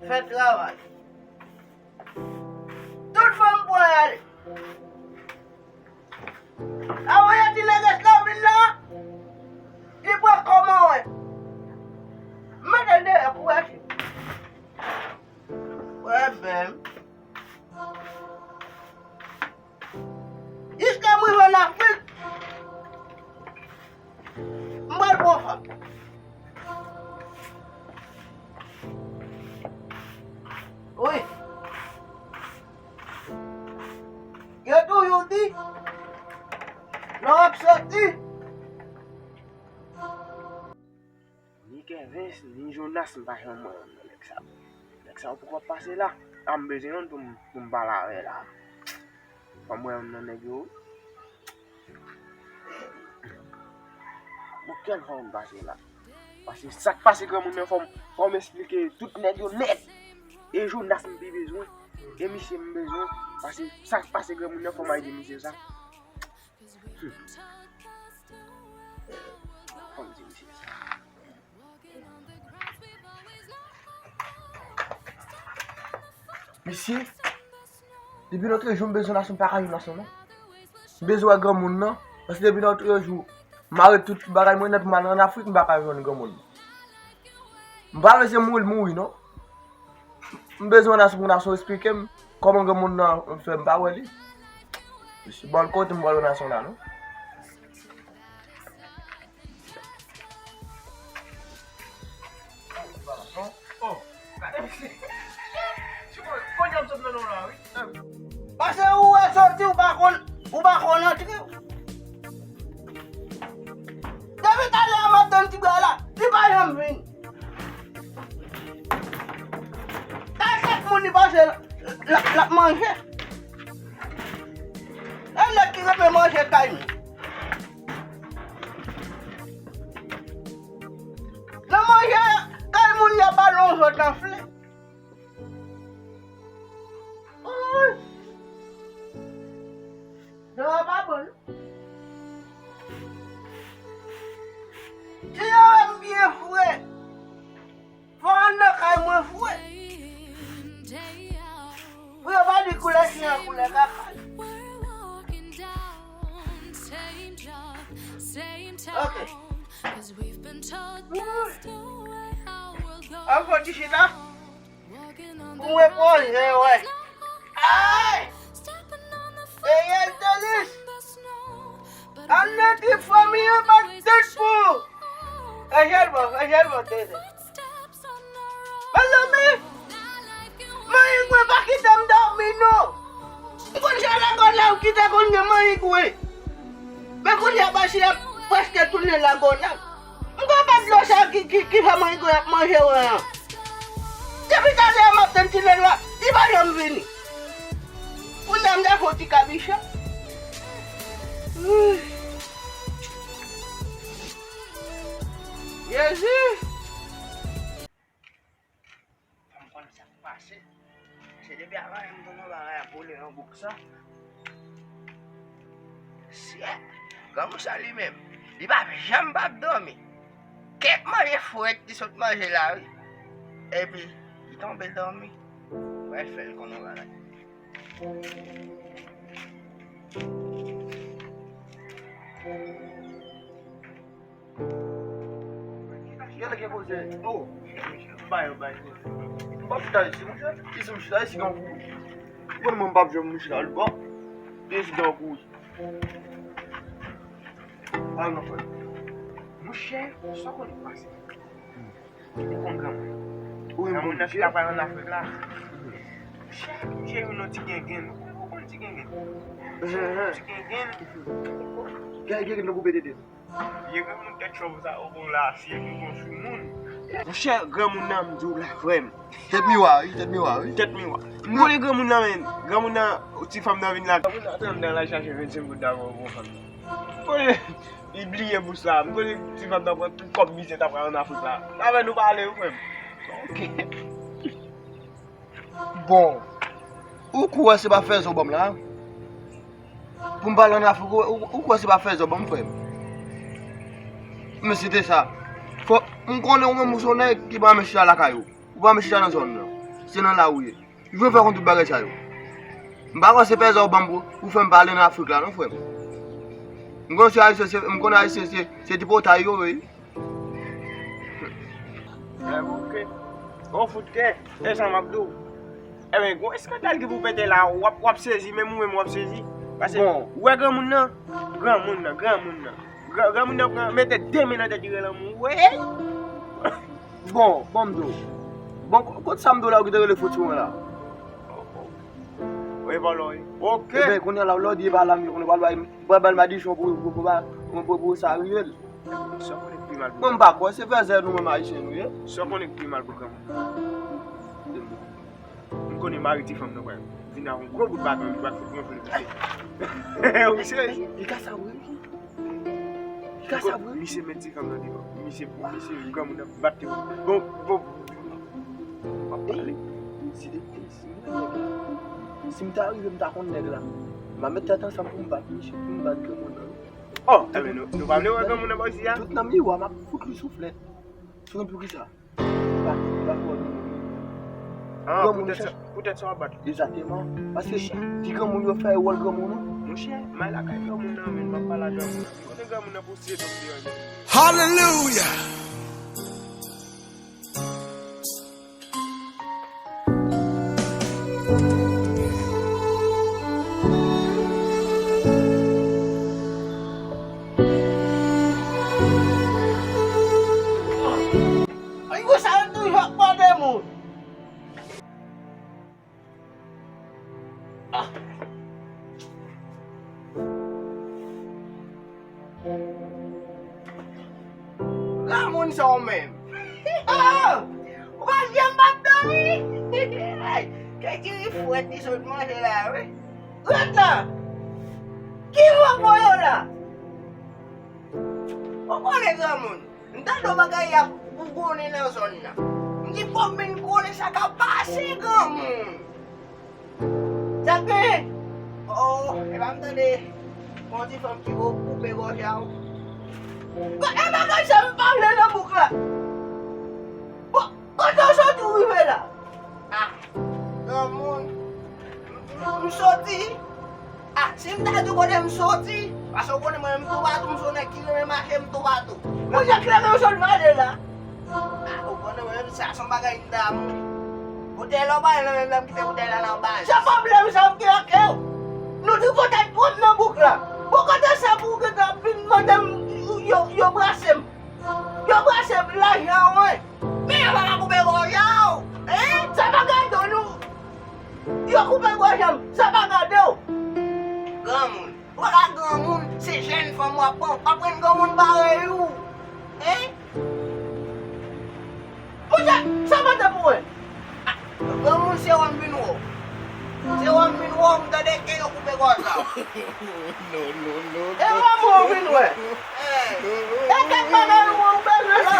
Fait travail. Toute femme pour aller. Ah ouais, tu les restes là, il voit comment, ouais. Maintenant, quoi, ouais, ben. Jusqu'à moi, en Afrique, moi, le bon femme. Oui. Il y a toujours dit, l'Europe sortie. Ni Kevin, ni Jonas, je ne sais pas avec ça. Avec ça, pourquoi passer là? Je me besoin pour me balader là. Pas moi, je ne sais pas. Quelle forme passer là? Parce que ça passe que mon faut m'expliquer tout net. Et Jonas m'a besoin. Et Michel m'a besoin. Parce que ça passe que mon faut m'aider Michel ça. Monsieur, depuis notre jour, besoin de son pareil national. Besoin de grand monde non, parce que depuis notre jour, marre tout bagaille moi net mal en Afrique, m'pa ka joindre grand monde. M'pa laisser mourir non. Besoin de son nation expliquer comment grand monde non fait m'pa ouais li. Monsieur bon côté m'pa nation là non. Parce que où est sorti ou pas connaître. Depuis t'as la matin tu vas là, tu vas y venir. T'as cette monnaie parce la manger. Elle qui veut manger caille. La manger caille mon y a ballon je t'enfle. Ne va pas bon. Si on bien fouet, faut en moins fouet. Vous n'avez pas de couleur si on couleur caca. Ok. On va dire là. Vous me posez, ouais. Aïe! Et elle te laisse. On a des familles par deux pour. Regarde-moi, t'es. Mezanmi, mais il ne pas quitter dormir, non. Il faut que j'aille là où quitter qu'on ne mange pas. Mais qu'on y a passé presque tourner la bonne. On ne peut pas de l'eau qui va manger. Depuis t'as l'air matin, tu l'es là, il va jamais venir. On a mis un petit cabiche. Jésus. Ça passe. C'est des biens là, on donne la pour les bouc ça. Si, comme ça lui-même, il va jamais pas dormir. Qu'est-ce que manger fouette, il saute manger là, oui. Et puis, il tombe dormir. Ouais, fait qu'on va là. Yalla ke pose. Oh. Bye. Pas putain, c'est mon chef. Ils sont là, c'est grand coup. Pour mon bab, je me suis là le bas. Et c'est grand coup. Ah non, frère. Mon chef, ça qu'on est passé. Il est content. Oui, On a fait la part en Afrique là. Che yon nou ti gen. Ou kon ti gen? Gen nou pou bete de. Ye gen moun tet chou sa ou kon la siye moun kon sou moun. Che granmoun nan mdou la vrem. Tet mi wa. Mwen granmoun nan men. Granmoun nan ou ti fam nan vin la. Granmoun nan tan dan la chache 25 gout dan kon fam. Mwen ibliye bous la. Mwen ti fam nan pran tout kop biset apra an Afrik la. Nan ven nou pale ou vrem. Ok. Bon. Ou kwa se ba fè zo bom la? Pou mbale an Afrik ou kwa se ba fè zo bom frem? Mwen site sa. Mwen konnen ou mwen mousonè ki ba mè chita la kayo. Ou ba mè chita nan zon nan. Se nan la ou ye. Jwen fè kon tout bagay sa yo. Mba kwa se fè zo bom ou fè mbale an Afrik la nan frem. Mwen konnen a yise se tipo ta yo we. Ok. On fout ke. San mabdou. Men, gwen eskatal ki pou pete la wap sezi, men mwen wap sezi. Pase, wè granmoun nan. Granmoun nan mette 2 minute dire la moun. Wè? Bon mdo. Bon, kote sa mdo la ou ki dere le fout yon la? Wè baloy. Ok. Ebe, konye la ou lò di balam yon, konye bal madishon pou sa riyel. So konen pi mal pou. Mwen bako, se fè zè nou mwen madishon nou ye. So konen pi mal pou granmoun. Mwen konen mariti fam nou wè. Vina yon gro bout bak mwen fout mwen fout. Ou se? I ka sa wè? Mise meti fam nou di wè. Mise granmoun nan batte wè. Bon. Si mta arrive mta kon neg la, ma mette atan sa pou mbat granmoun nan. Oh, nou pa mne wè granmoun nan ba si ya? Tout nan mi wè, ma fout li souflet. Souren pou ki sa? Mbat wè. Peut-être ça va battre. Exactement. Parce que si granmoun yo fè wòl granmoun nan, Mon cher, mais la caille granmoun nan men, ma pa la granmoun. On est granmoun nan pou siye ton piyon. Hallelujah. Ay, gue salah tuh hak padamu. Granmoun sa men. Bukan jambak dong ini. Kayak kirive di sud masih lah, weh. Lihat lah. Kira boyo lah. Pokoknya granmoun. Entah do bagay yang bubunin na zon na. Hindi po min kunin sa kapasi granmoun. Sakit. Emang tadi. Mau di fam kibo kupe go siyaw. Kok emang kan sampang na nabukla? Kok daw sa kirive la? Granmoun. Msoti. Sinta tu ko dem soti. Pasok ko naman mtu batu msona kirive mahem tu batu. Mujak lang yung solvade la. Ako ko naman sa bagay damu. Budelo ba na naman kita budela na ba? Sa problem sa kiyakaw. No di ko tatwot na bukla. Buka ta sa buka ta pin madam yo brasem. Yo brasem la yaw eh. Kaya ba ako bego yaw? Sa bagado no. Yo ako bego yaw sa bagado. Granmoun. Wala granmoun. Si jen fam wapon. Apren granmoun bagay yo. Uja, sama ta po eh. Granmoun si wan binwo. Si wan binwo ang dadeke yo kubegosa. No. Ewan mo binwo eh. Eket pa na mo ang beso